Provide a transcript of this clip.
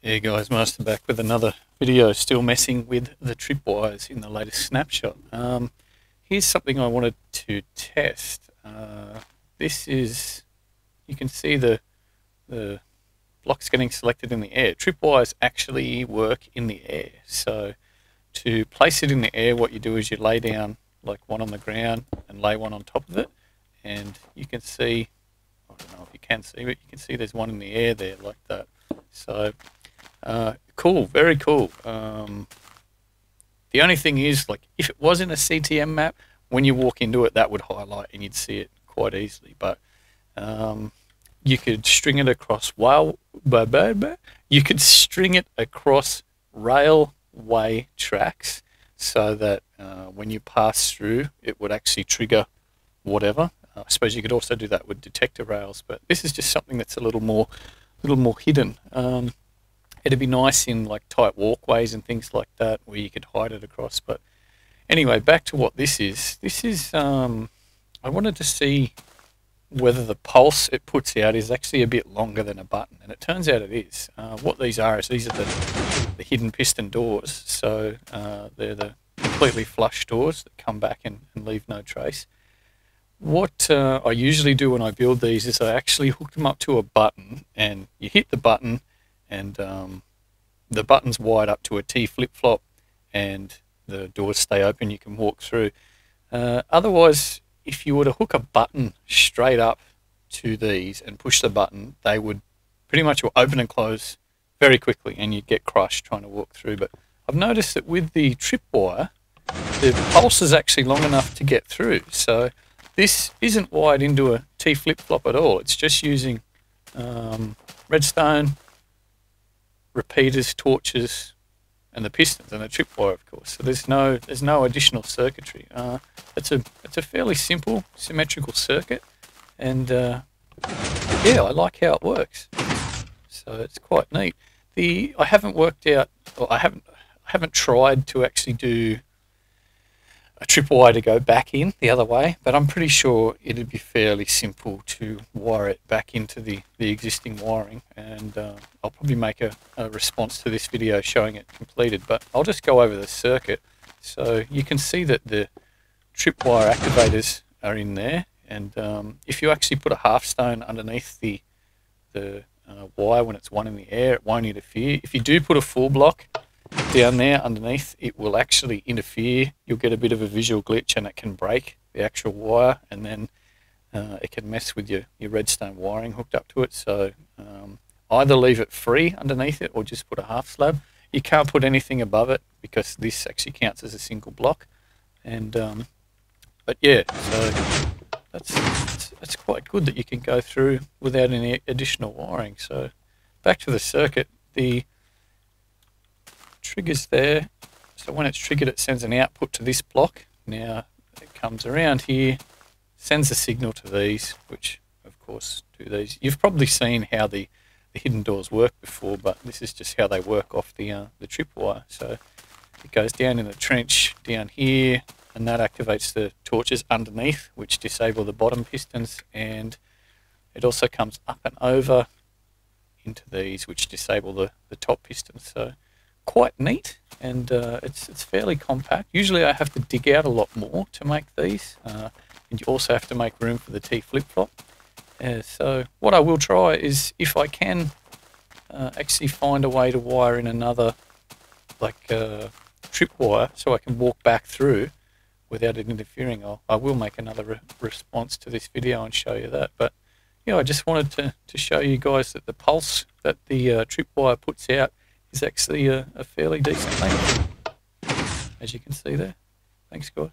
Hey guys, Master back with another video, still messing with the tripwires in the latest snapshot. Here's something I wanted to test. This is, you can see the blocks getting selected in the air. Tripwires actually work in the air. So to place it in the air, what you do is you lay down like one on the ground and lay one on top of it. And you can see, I don't know if you can see, but you can see there's one in the air there like that. So cool, very cool. The only thing is, like, if it was in a CTM map, when you walk into it, that would highlight and you'd see it quite easily. But you could string it across you could string it across railway tracks so that when you pass through, it would actually trigger whatever. I suppose you could also do that with detector rails, but this is just something that's a little more hidden. It'd be nice in like tight walkways and things like that where you could hide it across. But anyway, back to what this is. This is, I wanted to see whether the pulse it puts out is actually a bit longer than a button, and it turns out it is. What these are is these are the hidden piston doors. So they're the completely flush doors that come back and leave no trace. What I usually do when I build these is I actually hook them up to a button, and you hit the button and the button's wired up to a T flip-flop and the doors stay open, you can walk through. Otherwise, if you were to hook a button straight up to these and push the button, they would pretty much open and close very quickly and you'd get crushed trying to walk through. But I've noticed that with the tripwire, the pulse is actually long enough to get through. So this isn't wired into a T flip-flop at all. It's just using redstone, repeaters, torches, and the pistons and the tripwire, of course. So there's no additional circuitry. It's a fairly simple symmetrical circuit, and yeah, I like how it works. So it's quite neat. I haven't worked out, or I haven't tried to actually do a tripwire to go back in the other way, but I'm pretty sure it'd be fairly simple to wire it back into the existing wiring, and I'll probably make a response to this video showing it completed, but I'll just go over the circuit. So you can see that the tripwire activators are in there, and if you actually put a half stone underneath the wire when it's one in the air, it won't interfere. If you do put a full block down there underneath, it will actually interfere. You'll get a bit of a visual glitch and it can break the actual wire, and then it can mess with your redstone wiring hooked up to it. So either leave it free underneath it or just put a half slab. You can't put anything above it because this actually counts as a single block. And but yeah, so that's quite good that you can go through without any additional wiring. So back to the circuit, the trigger's there, so when it's triggered it sends an output to this block. Now it comes around here, sends a signal to these, which of course do these. You've probably seen how the hidden doors work before, but this is just how they work off the tripwire. So it goes down in the trench down here, and that activates the torches underneath, which disable the bottom pistons, and it also comes up and over into these, which disable the top pistons. So quite neat, and it's fairly compact. Usually I have to dig out a lot more to make these, and you also have to make room for the T flip-flop. So what I will try is, if I can actually find a way to wire in another like tripwire so I can walk back through without it interfering, I will make another response to this video and show you that. But yeah, I just wanted to show you guys that the pulse that the tripwire puts out is actually a fairly decent thing, as you can see there. Thanks, guys.